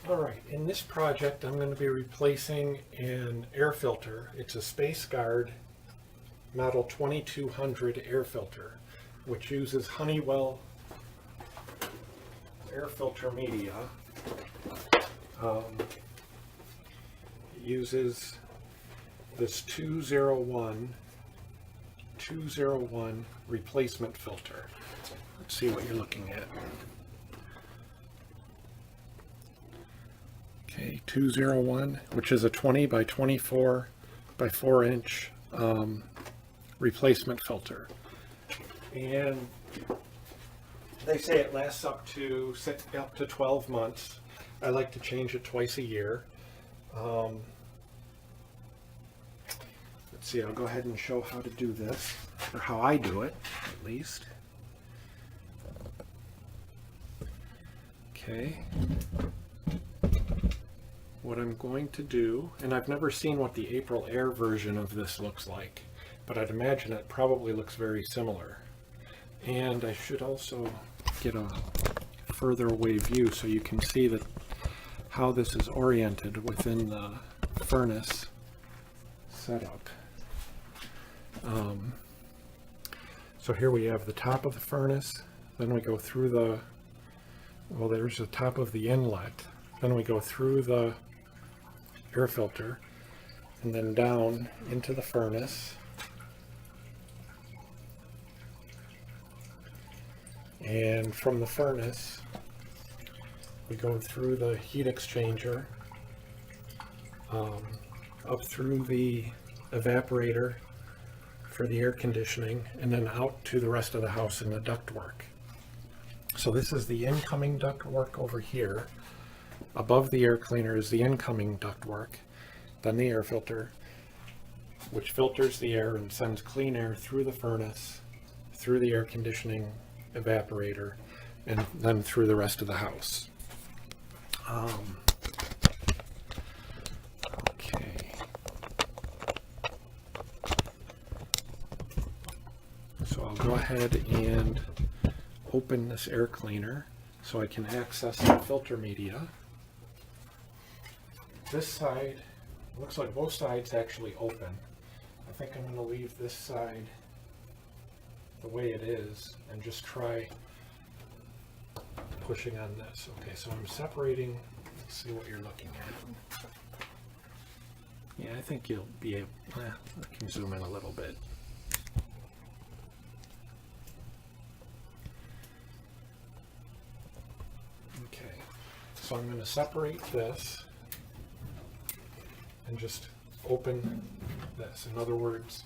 Alright, in this project I'm going to be replacing an air filter. It's a Space Guard model 2200 air filter, which uses Honeywell air filter media. It uses this 201 replacement filter. Let's see what you're looking at. Okay, 201, which is a 20 by 24 by 4 inch replacement filter. And they say it lasts up to 12 months. I like to change it twice a year. Let's see, I'll go ahead and show how to do this, or how I do it, at least. Okay. What I'm going to do, and I've never seen what the Aprilaire version of this looks like, but I'd imagine it probably looks very similar. And I should also get a further away view so you can see that how this is oriented within the furnace setup. So here we have the top of the furnace, then we go through the, well, there's the top of the inlet, then we go through the air filter and then down into the furnace, and from the furnace we go through the heat exchanger, up through the evaporator for the air conditioning, and then out to the rest of the house in the ductwork. So this is the incoming ductwork over here. Above the air cleaner is the incoming ductwork, then the air filter, which filters the air and sends clean air through the furnace, through the air conditioning evaporator, and then through the rest of the house. Okay. So I'll go ahead and open this air cleaner so I can access the filter media. This side, looks like both sides actually open. I think I'm going to leave this side the way it is and just try pushing on this. Okay, so I'm separating. Let's see what you're looking at. Yeah, I think you'll be able, I can zoom in a little bit. Okay, so I'm going to separate this and just open this. In other words,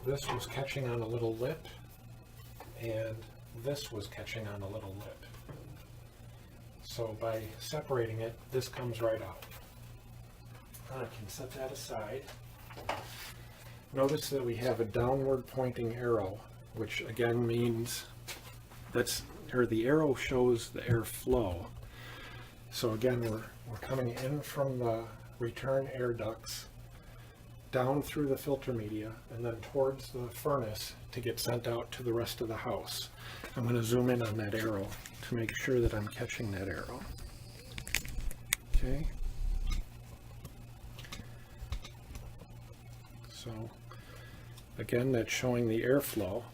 this was catching on a little lip, and this was catching on a little lip. So by separating it, this comes right out. I can set that aside. Notice that we have a downward pointing arrow, which again means that's, or the arrow shows the air flow. So again, we're coming in from the return air ducts, down through the filter media, and then towards the furnace to get sent out to the rest of the house. I'm going to zoom in on that arrow to make sure that I'm catching that arrow. Okay. So again, that's showing the airflow.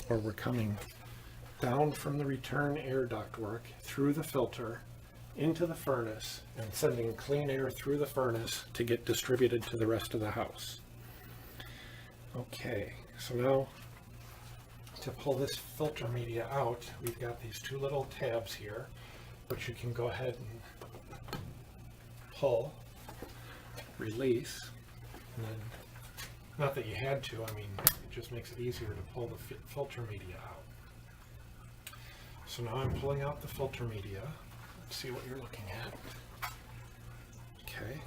Or we're coming down from the return air ductwork through the filter into the furnace and sending clean air through the furnace to get distributed to the rest of the house. Okay, so now to pull this filter media out, we've got these two little tabs here, which you can go ahead and pull, release, and then, not that you had to, I mean, it just makes it easier to pull the filter media out. So now I'm pulling out the filter media. Let's see what you're looking at. Okay.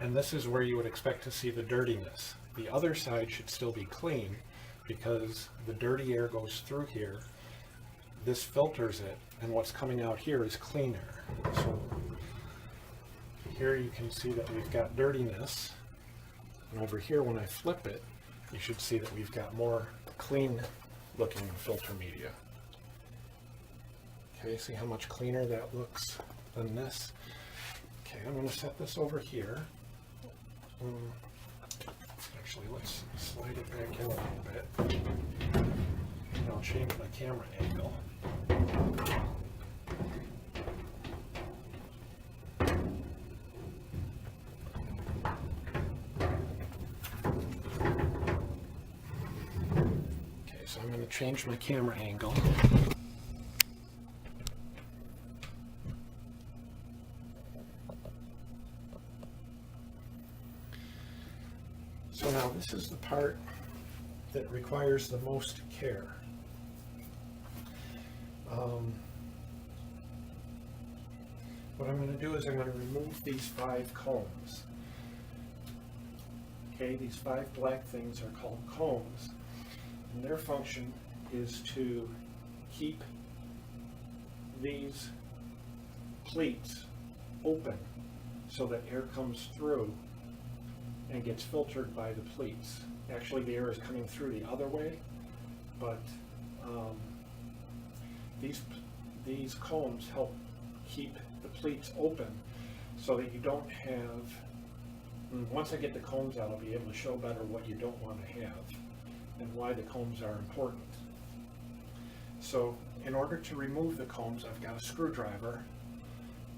And this is where you would expect to see the dirtiness. The other side should still be clean because the dirty air goes through here. This filters it, and what's coming out here is clean air. So here you can see that we've got dirtiness And over here, when I flip it, you should see that we've got more clean looking filter media. Okay, see how much cleaner that looks than this? Okay, I'm going to set this over here. Actually, let's slide it back in a little bit. And I'll change my camera angle. Okay, so I'm going to change my camera angle. So now this is the part that requires the most care. What I'm going to do is I'm going to remove these 5 combs. Okay, these 5 black things are called combs, and their function is to keep these pleats open so that air comes through and gets filtered by the pleats. Actually, the air is coming through the other way, but these combs help keep the pleats open so that you don't have, once I get the combs out, I'll be able to show better what you don't want to have and why the combs are important. So in order to remove the combs, I've got a screwdriver,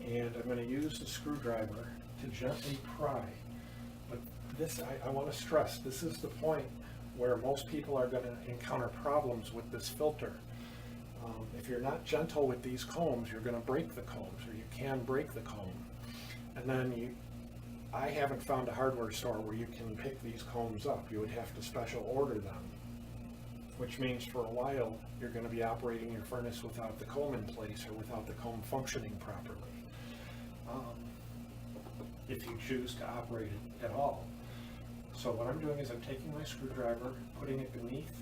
and I'm going to use the screwdriver to gently pry. But this, I want to stress, this is the point where most people are going to encounter problems with this filter. If you're not gentle with these combs, you're going to break the combs, or you can break the comb. And then I haven't found a hardware store where you can pick these combs up. You would have to special order them, which means for a while you're going to be operating your furnace without the comb in place or without the comb functioning properly, if you choose to operate it at all. So what I'm doing is I'm taking my screwdriver, putting it beneath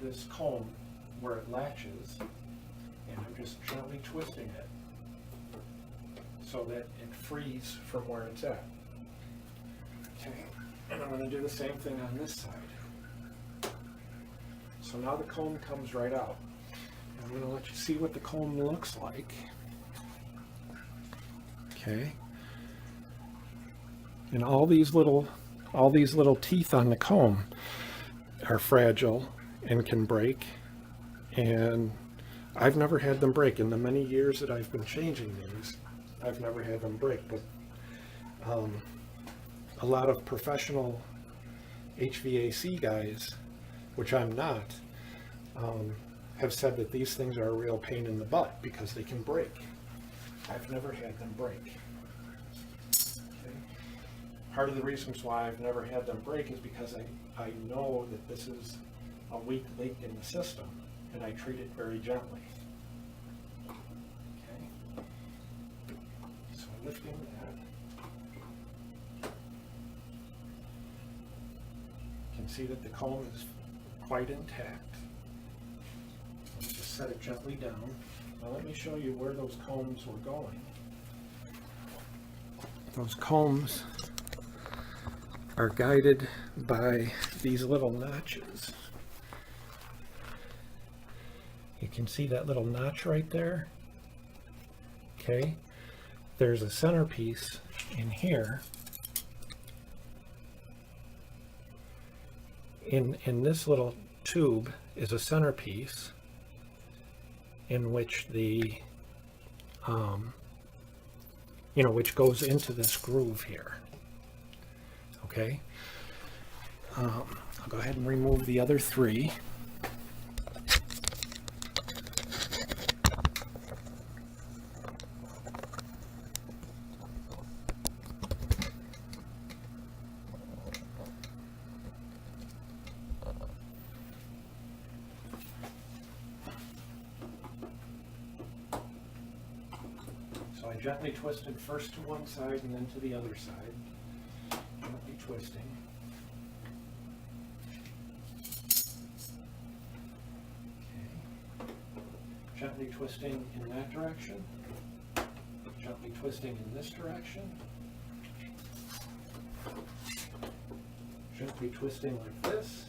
this comb where it latches, and I'm just gently twisting it so that it frees from where it's at. Okay, and I'm going to do the same thing on this side. So now the comb comes right out. I'm going to let you see what the comb looks like. Okay, and all these little teeth on the comb are fragile and can break, and I've never had them break. In the many years that I've been changing these, I've never had them break, but a lot of professional HVAC guys, which I'm not, have said that these things are a real pain in the butt because they can break. I've never had them break. Okay. Part of the reasons why I've never had them break is because I know that this is a weak link in the system, and I treat it very gently. Okay. So lifting that. You can see that the comb is quite intact. Let's just set it gently down. Now let me show you where those combs were going. Those combs are guided by these little notches. You can see that little notch right there. Okay, there's a centerpiece in here. In this little tube is a centerpiece in which the which goes into this groove here. Okay, I'll go ahead and remove the other 3. So I gently twisted first to one side and then to the other side. Gently twisting. Okay. Gently twisting in that direction. Gently twisting in this direction. gently twisting like this,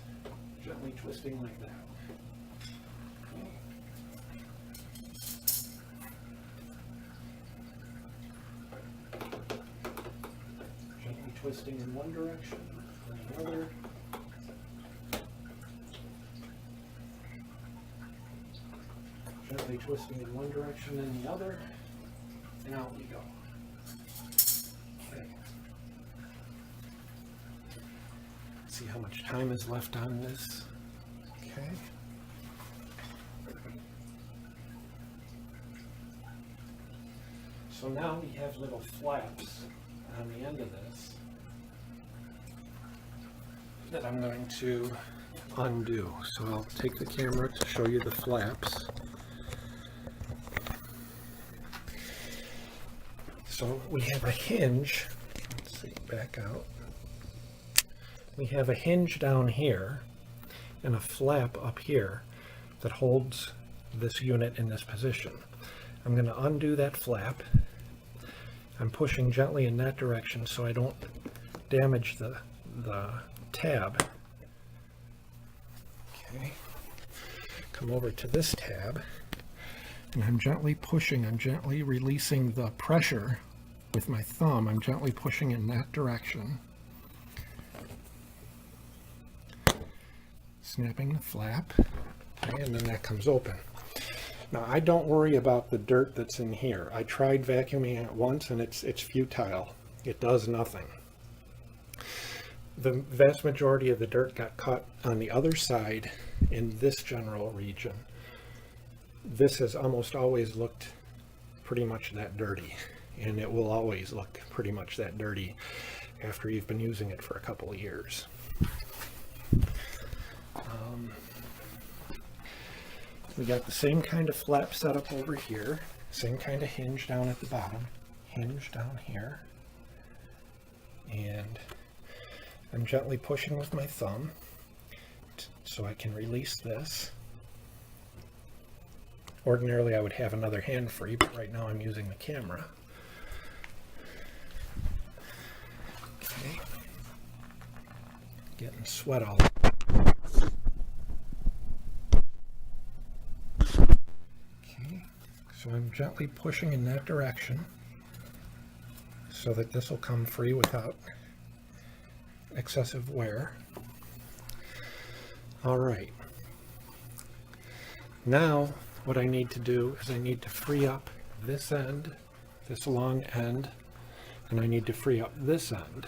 gently twisting like that. Gently twisting in one direction, and another. Gently twisting in one direction and the other, and out we go. Okay. See how much time is left on this. Okay. So now we have little flaps on the end of this that I'm going to undo. So I'll take the camera to show you the flaps. So we have a hinge, let's see, back out. We have a hinge down here and a flap up here that holds this unit in this position. I'm going to undo that flap. I'm pushing gently in that direction so I don't damage the tab. Okay. Come over to this tab and I'm gently pushing, I'm gently releasing the pressure with my thumb. I'm gently pushing in that direction. Snapping the flap, okay, and then that comes open. Now I don't worry about the dirt that's in here. I tried vacuuming it once and it's futile. It does nothing. The vast majority of the dirt got caught on the other side in this general region. This has almost always looked pretty much that dirty, and it will always look pretty much that dirty after you've been using it for a couple of years. We got the same kind of flap setup over here, same kind of hinge down at the bottom, hinge down here, and I'm gently pushing with my thumb so I can release this. Ordinarily I would have another hand free, but right now I'm using the camera. Okay. Getting sweat all over. Okay, so I'm gently pushing in that direction so that this will come free without excessive wear. All right. Now what I need to do is I need to free up this end, this long end, and I need to free up this end.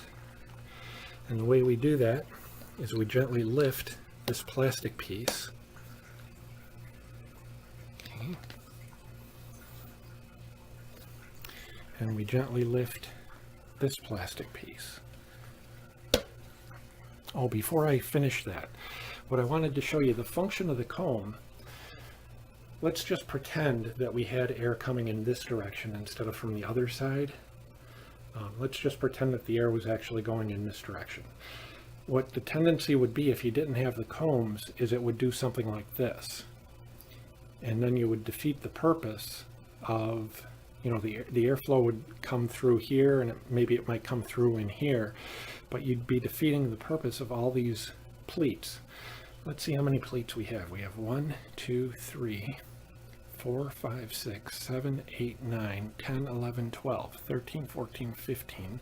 And the way we do that is we gently lift this plastic piece. Okay. And we gently lift this plastic piece. Oh, before I finish that, what I wanted to show you, the function of the comb. Let's just pretend that we had air coming in this direction instead of from the other side. Let's just pretend that the air was actually going in this direction. What the tendency would be if you didn't have the combs is it would do something like this. And then you would defeat the purpose of, you know, the airflow would come through here, and maybe it might come through in here, but you'd be defeating the purpose of all these pleats. Let's see how many pleats we have. We have 1, 2, 3, 4, 5, 6, 7, 8, 9, 10, 11, 12, 13, 14, 15,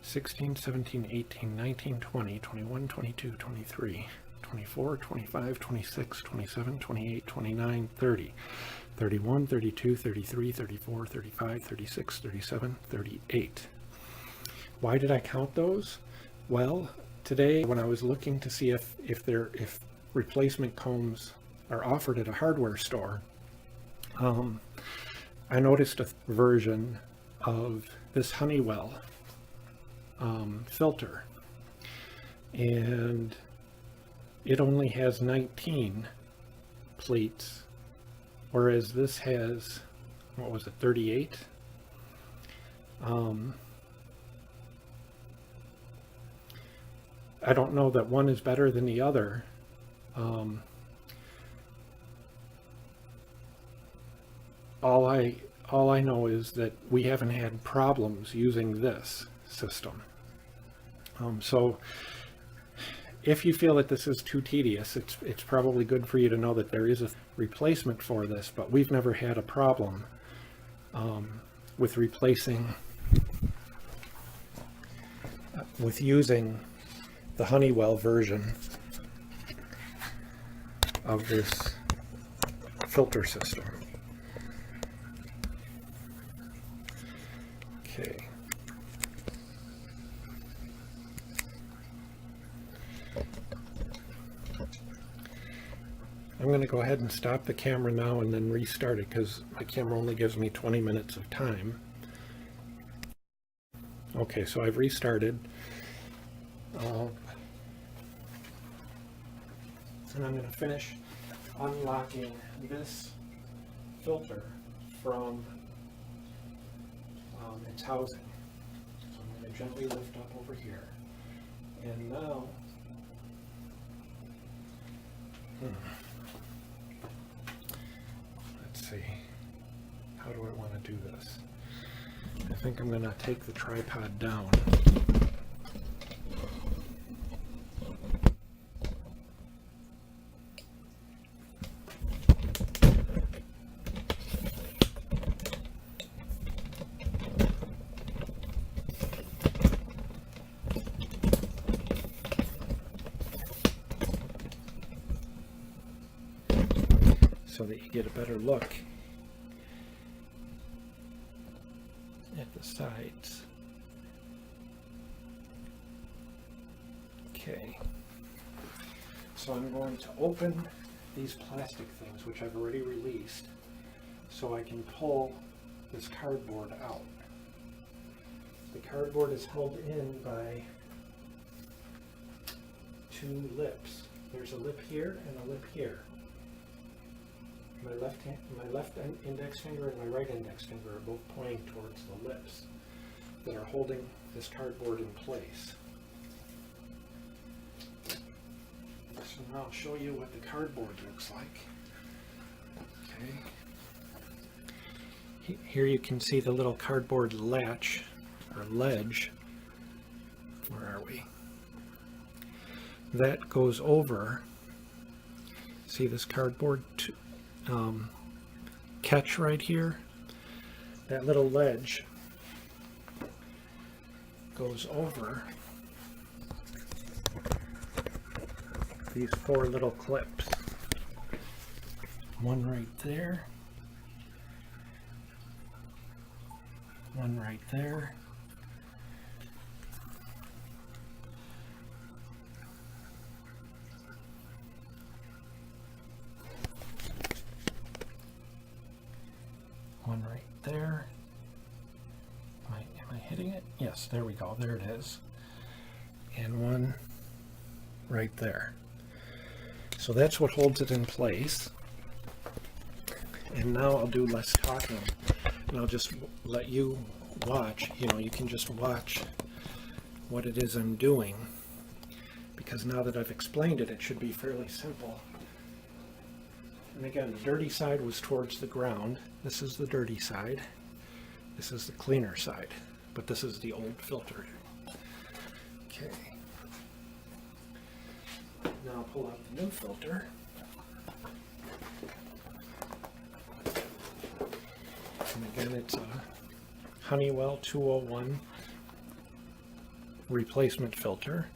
16, 17, 18, 19, 20, 21, 22, 23, 24, 25, 26, 27, 28, 29, 30, 31, 32, 33, 34, 35, 36, 37, 38. Why did I count those? Well, today when I was looking to see if replacement combs are offered at a hardware store, I noticed a version of this Honeywell filter, and it only has 19 pleats, whereas this has, what was it, 38? I don't know that one is better than the other. All I know is that we haven't had problems using this system. So if you feel that this is too tedious, it's probably good for you to know that there is a replacement for this, but we've never had a problem with replacing, with using the Honeywell version of this filter system. Okay. I'm going to go ahead and stop the camera now and then restart it because my camera only gives me 20 minutes of time. Okay, so I've restarted. And I'm going to finish unlocking this filter from its housing. So I'm going to gently lift up over here. And now, let's see, how do I want to do this? I think I'm going to take the tripod down. So that you get a better look at the sides. Okay, so I'm going to open these plastic things, which I've already released, so I can pull this cardboard out. The cardboard is held in by two lips. There's a lip here and a lip here. My left index finger and my right index finger are both pointing towards the lips that are holding this cardboard in place. So now I'll show you what the cardboard looks like. Okay. Here you can see the little cardboard latch or ledge. Where are we? That goes over. See this cardboard catch right here? That little ledge goes over these four little clips. One right there, one right there, one right there. Am I hitting it? Yes, there we go. There it is. And one right there. So that's what holds it in place. And now I'll do less talking, and I'll just let you watch. You know, you can just watch what it is I'm doing, because now that I've explained it, it should be fairly simple. And again, the dirty side was towards the ground. This is the dirty side. This is the cleaner side, but this is the old filter. Okay. Now I'll pull out the new filter. And again, it's a Honeywell 201 replacement filter.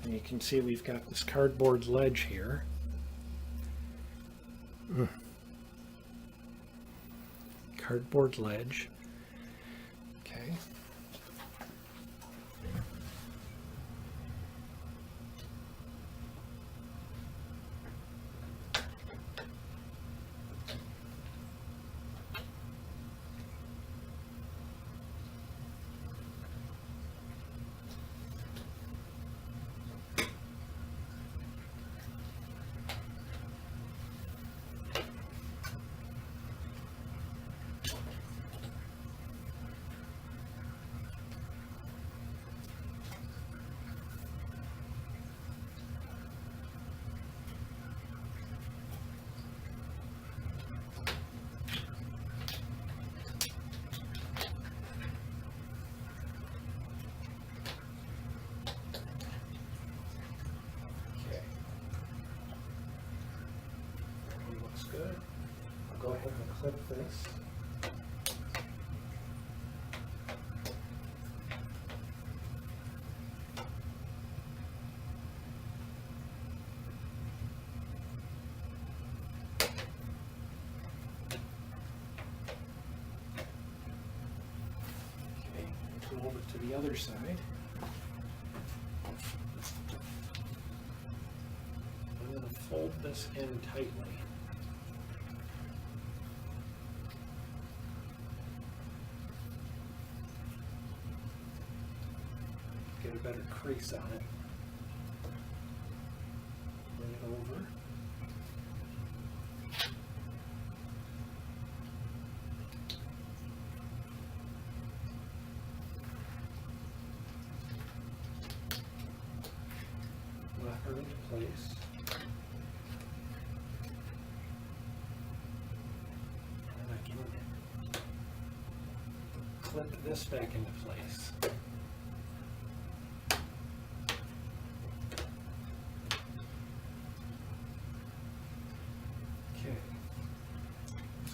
And you can see we've got this cardboard ledge here. Cardboard ledge. Okay. looks good. I'll go ahead and clip this. Okay, come over to the other side. I'm going to fold this in tightly. Get a better crease on it. Bring it over. Lock her into place. And I can clip this back into place.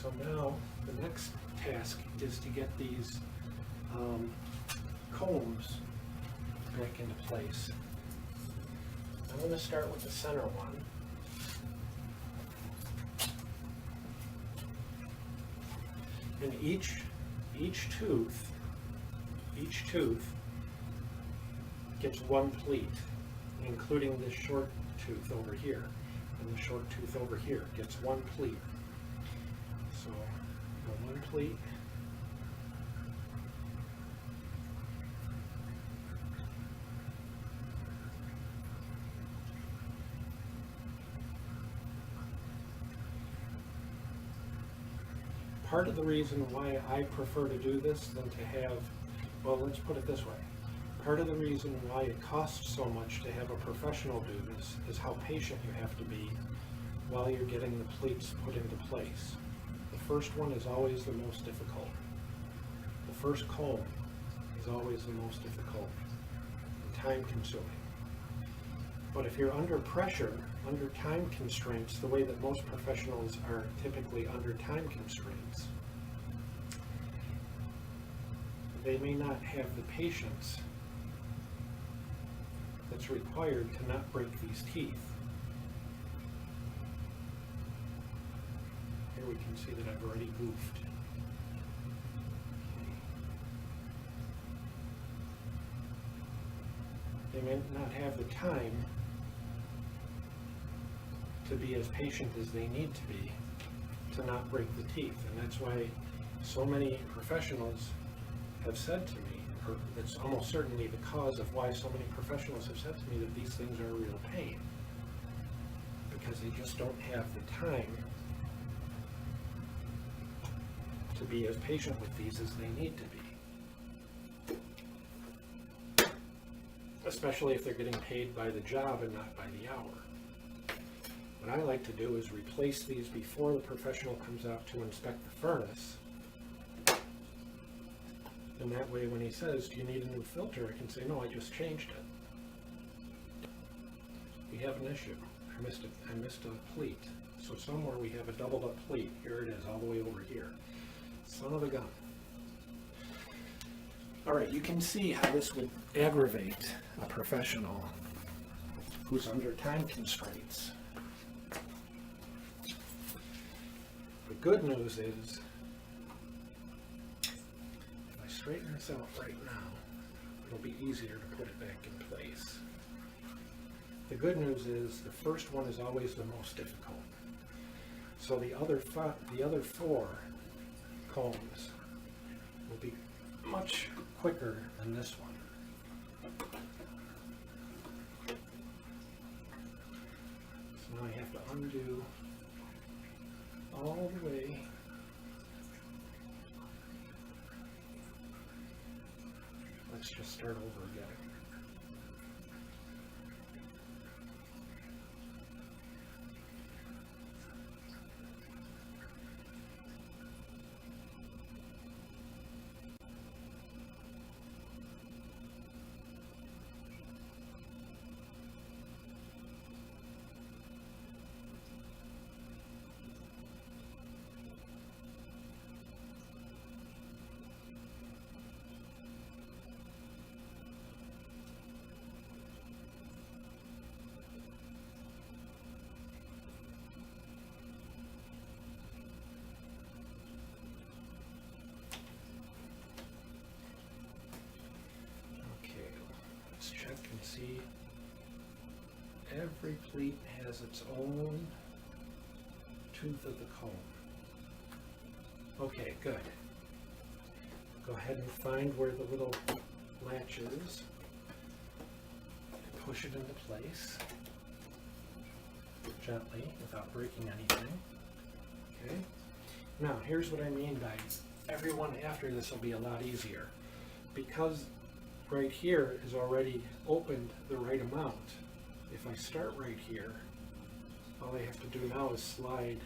So now the next task is to get these combs back into place. I'm going to start with the center one. And each tooth gets one pleat, including this short tooth over here. And the short tooth over here gets one pleat. So, one pleat. Part of the reason why I prefer to do this than to have, well, let's put it this way. Part of the reason why it costs so much to have a professional do this is how patient you have to be while you're getting the pleats put into place. The first one is always the most difficult. The first comb is always the most difficult and time consuming. But if you're under pressure, under time constraints, the way that most professionals are typically under time constraints, they may not have the patience that's required to not break these teeth. Here we can see that I've already goofed. They may not have the time to be as patient as they need to be to not break the teeth. And that's why so many professionals have said to me, or that's almost certainly the cause of why so many professionals have said to me that these things are a real pain, because they just don't have the time to be as patient with these as they need to be, especially if they're getting paid by the job and not by the hour. What I like to do is replace these before the professional comes out to inspect the furnace. And that way when he says, do you need a new filter? I can say, no, I just changed it. We have an issue. I missed a pleat. So somewhere we have a doubled up pleat. Here it is, all the way over here. Son of a gun. All right, you can see how this would aggravate a professional who's under time constraints. The good news is, if I straighten this out right now, it'll be easier to put it back in place. The good news is the first one is always the most difficult. So the other four combs will be much quicker than this one. So now I have to undo all the way. Let's just start over again. check and see every pleat has its own tooth of the comb. Okay, good. Go ahead and find where the little latch is. Push it into place gently without breaking anything. Okay. Now here's what I mean by everyone after this will be a lot easier. Because right here is already opened the right amount. If I start right here, all I have to do now is slide.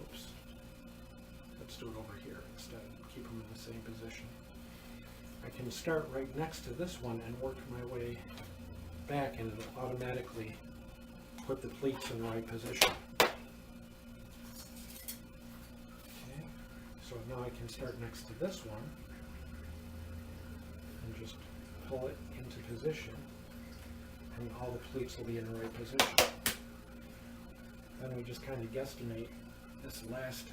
Oops. Let's do it over here instead. Keep them in the same position. I can start right next to this one and work my way back, and it'll automatically put the pleats in the right position. Okay. So now I can start next to this one and just pull it into position, and all the pleats will be in the right position. Then we just kind of guesstimate this last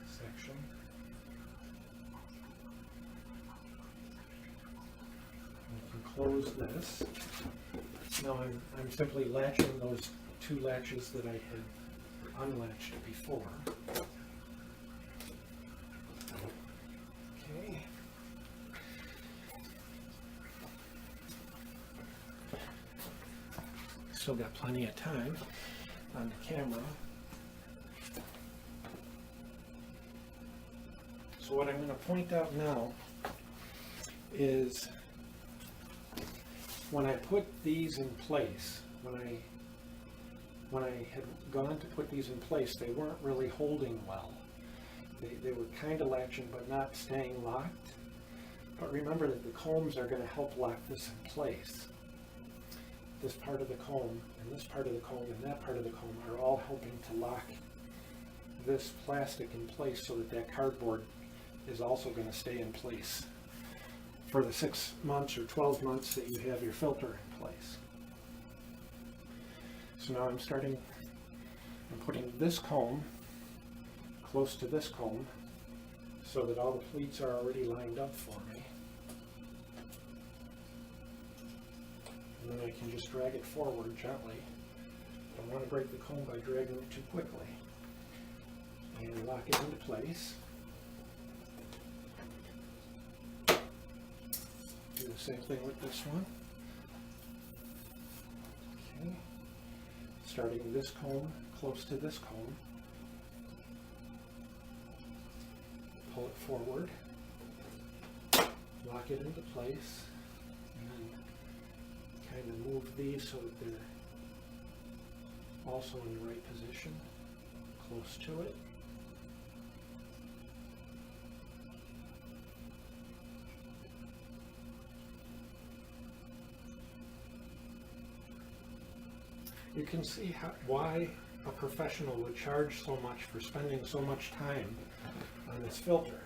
section. We can close this. Now I'm simply latching those two latches that I had unlatched before. Okay. Still got plenty of time on the camera. So what I'm going to point out now is when I put these in place, when I had gone to put these in place, they weren't really holding well. They were kind of latching but not staying locked. But remember that the combs are going to help lock this in place. This part of the comb and this part of the comb and that part of the comb are all helping to lock this plastic in place so that that cardboard is also going to stay in place for the 6 months or 12 months that you have your filter in place. So now I'm putting this comb close to this comb so that all the pleats are already lined up for me. And then I can just drag it forward gently. I don't want to break the comb by dragging it too quickly. And lock it into place. Do the same thing with this one. Okay. Starting this comb close to this comb. Pull it forward. Lock it into place. And then kind of move these so that they're also in the right position, close to it. You can see why a professional would charge so much for spending so much time on this filter.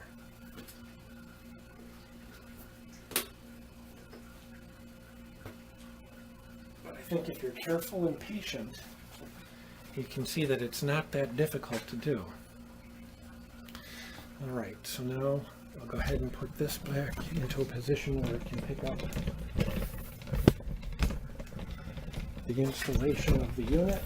But I think if you're careful and patient, you can see that it's not that difficult to do. All right, so now I'll go ahead and put this back into a position where it can pick up the installation of the unit.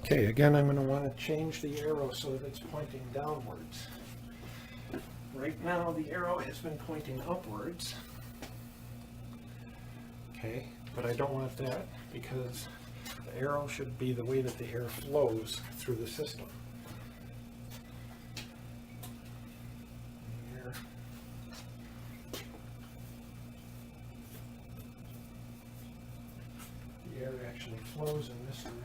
Okay, again, I'm going to want to change the arrow so that it's pointing downwards. Right now, the arrow has been pointing upwards. Okay, but I don't want that because the arrow should be the way that the air flows through the system. The air actually flows in this direction.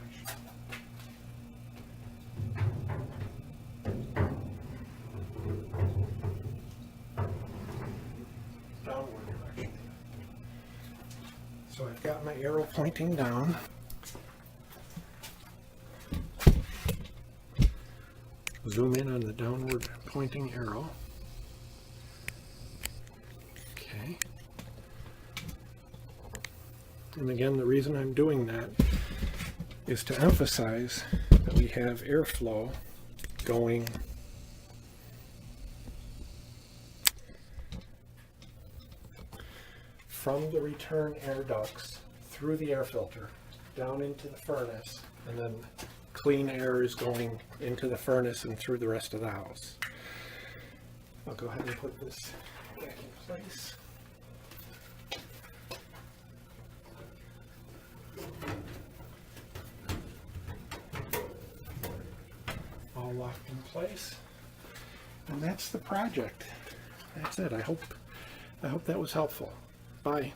my arrow pointing down. Zoom in on the downward pointing arrow. Okay. And again, the reason I'm doing that is to emphasize that we have airflow going from the return air ducts through the air filter down into the furnace, and then clean air is going into the furnace and through the rest of the house. I'll go ahead and put this back in place. All locked in place. And that's the project. That's it. I hope that was helpful. Bye.